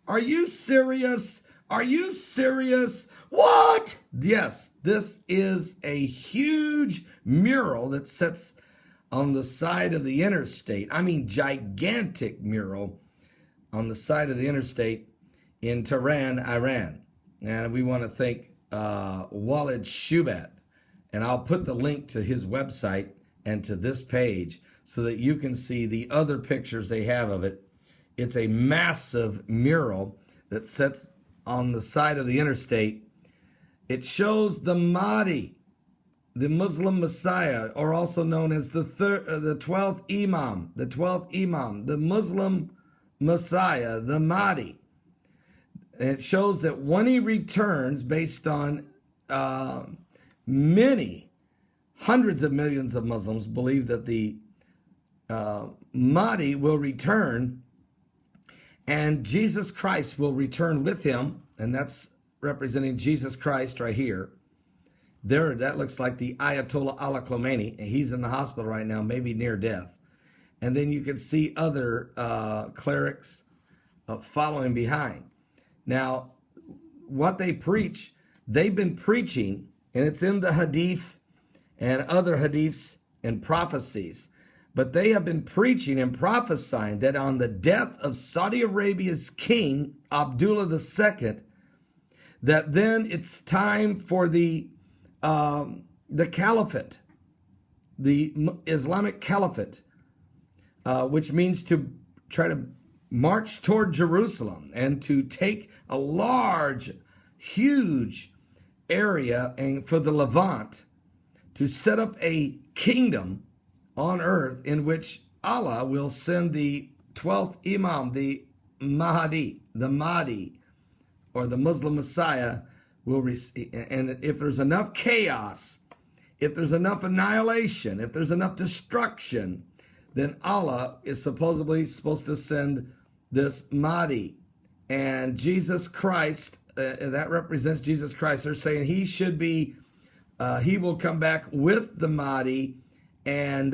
Are you serious? Are you serious? What? Yes, this is a huge mural that sits on the side of the interstate. I mean, gigantic mural on the side of the interstate in Tehran, Iran. And we want to thank Walid Shubat. And I'll put the link to his website and to this page so that you can see the other pictures they have of it. It's a massive mural that sits on the side of the interstate. It shows the Mahdi, the Muslim Messiah, or also known as the 12th Imam, the Muslim Messiah, the Mahdi. And it shows that when he returns, based on many hundreds of millions of Muslims believe that the Mahdi will return, and Jesus Christ will return with him, and that's representing Jesus Christ right here. There, that looks like the Ayatollah Ali Khamenei. He's in the hospital right now, maybe near death. And then you can see other clerics following behind. Now, what they preach, they've been preaching, and it's in the Hadith and other Hadiths and prophecies. But they have been preaching and prophesying that on the death of Saudi Arabia's king, Abdullah II, that then it's time for the caliphate, the Islamic caliphate, which means to try to march toward Jerusalem and to take a large, huge area and for the Levant to set up a kingdom on earth in which Allah will send the 12th Imam, the Mahdi, or the Muslim Messiah will receive. And if there's enough chaos, if there's enough annihilation, if there's enough destruction, then Allah is supposedly supposed to send this Mahdi. And Jesus Christ, that represents Jesus Christ. They're saying he should be, he will come back with the Mahdi, and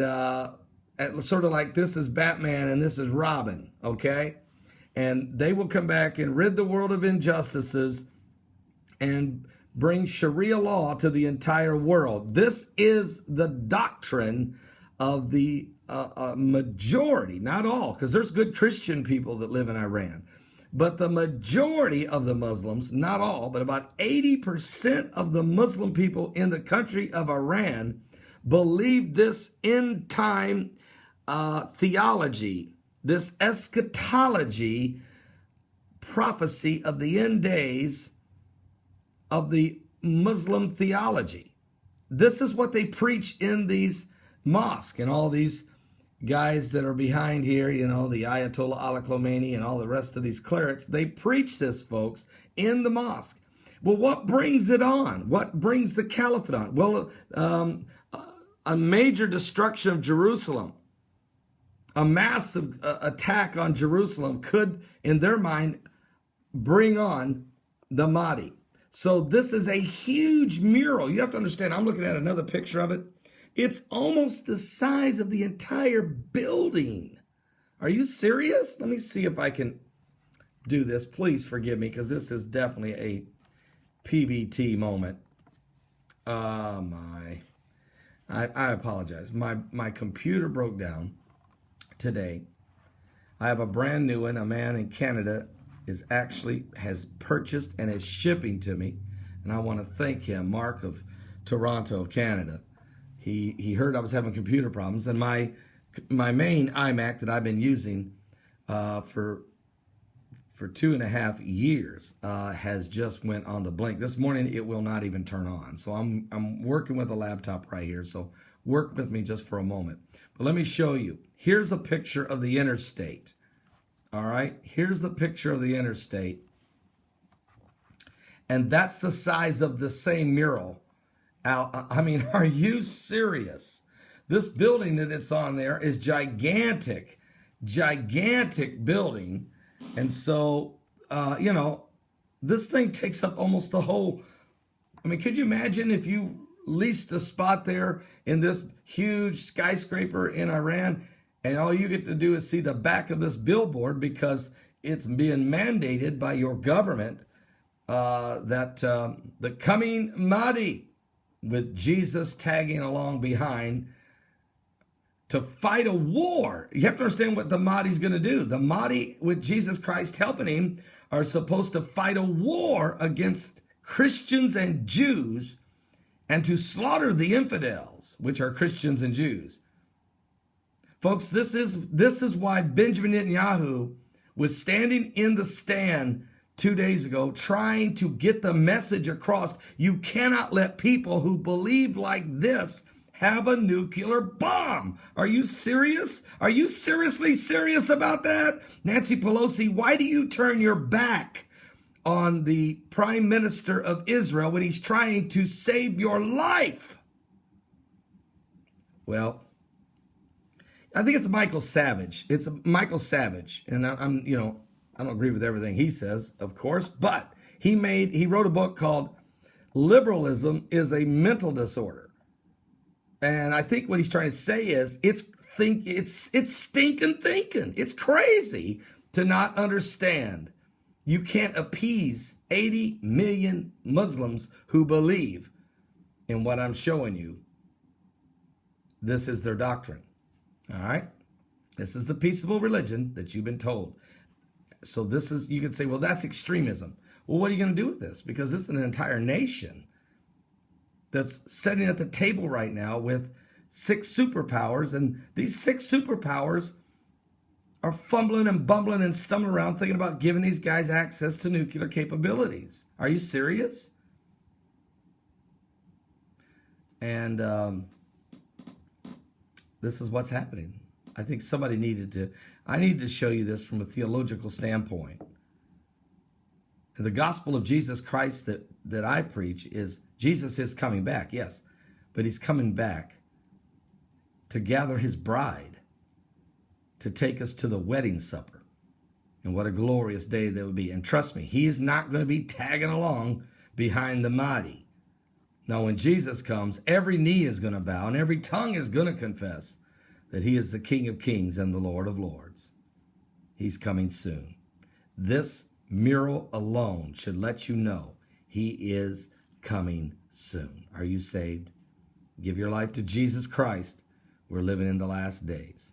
sort of like this is Batman and this is Robin, okay? And they will come back and rid the world of injustices and bring Sharia law to the entire world. This is the doctrine of the majority, not all, because there's good Christian people that live in Iran. But the majority of the Muslims, not all, but about 80% of the Muslim people in the country of Iran believe this end time theology, this eschatology prophecy of the end days of the Muslim theology. This is what they preach in these mosques, and all these guys that are behind here, you know, the Ayatollah Ali Khamenei and all the rest of these clerics, they preach this, folks, in the mosque. Well, what brings it on? What brings the caliphate on? Well, a major destruction of Jerusalem, a massive attack on Jerusalem could, in their mind, bring on the Mahdi. So this is a huge mural. You have to understand, I'm looking at another picture of it. It's almost the size of the entire building. Are you serious? Let me see if I can do this. Please forgive me, because this is definitely a PBT moment. I apologize. My computer broke down today. I have a brand new one. A man in Canada has purchased and is shipping to me, and I want to thank him, Mark of Toronto, Canada. He heard I was having computer problems, and my main iMac that I've been using for 2.5 years has just went on the blink. This morning it will not even turn on. So I'm working with a laptop right here. So work with me just for a moment. But let me show you. Here's a picture of the interstate. All right, here's the picture of the interstate, and that's the size of the same mural. I mean, are you serious? This building that it's on there is gigantic building. And so, you know, this thing takes up almost the whole, I mean, could you imagine if you leased a spot there in this huge skyscraper in Iran, and all you get to do is see the back of this billboard because it's being mandated by your government that the coming Mahdi, with Jesus tagging along behind, to fight a war. You have to understand what the Mahdi's going to do. The Mahdi, with Jesus Christ helping him, are supposed to fight a war against Christians and Jews and to slaughter the infidels, which are Christians and Jews. Folks, this is why Benjamin Netanyahu was standing in the stand 2 days ago trying to get the message across. You cannot let people who believe like this have a nuclear bomb. Are you serious? Are you seriously serious about that? Nancy Pelosi, why do you turn your back on the Prime Minister of Israel when he's trying to save your life? Well, I think it's Michael Savage. It's Michael Savage. And I don't agree with everything he says, of course, but he wrote a book called Liberalism is a Mental Disorder. And I think what he's trying to say is it's stinking thinking. It's crazy to not understand. You can't appease 80 million Muslims who believe in what I'm showing you. This is their doctrine. All right? This is the peaceable religion that you've been told. So this is, you can say, well, that's extremism. Well, what are you going to do with this? Because this is an entire nation that's sitting at the table right now with 6 superpowers, and these 6 superpowers are fumbling and bumbling and stumbling around thinking about giving these guys access to nuclear capabilities. Are you serious? And this is what's happening. I think somebody I needed to show you this from a theological standpoint. The gospel of Jesus Christ that I preach is Jesus is coming back, yes, but he's coming back to gather his bride, to take us to the wedding supper. And what a glorious day that would be. And trust me, he is not going to be tagging along behind the Mahdi. Now, when Jesus comes, every knee is going to bow and every tongue is going to confess that he is the King of Kings and the Lord of Lords. He's coming soon. This mural alone should let you know he is coming soon. Are you saved? Give your life to Jesus Christ. We're living in the last days.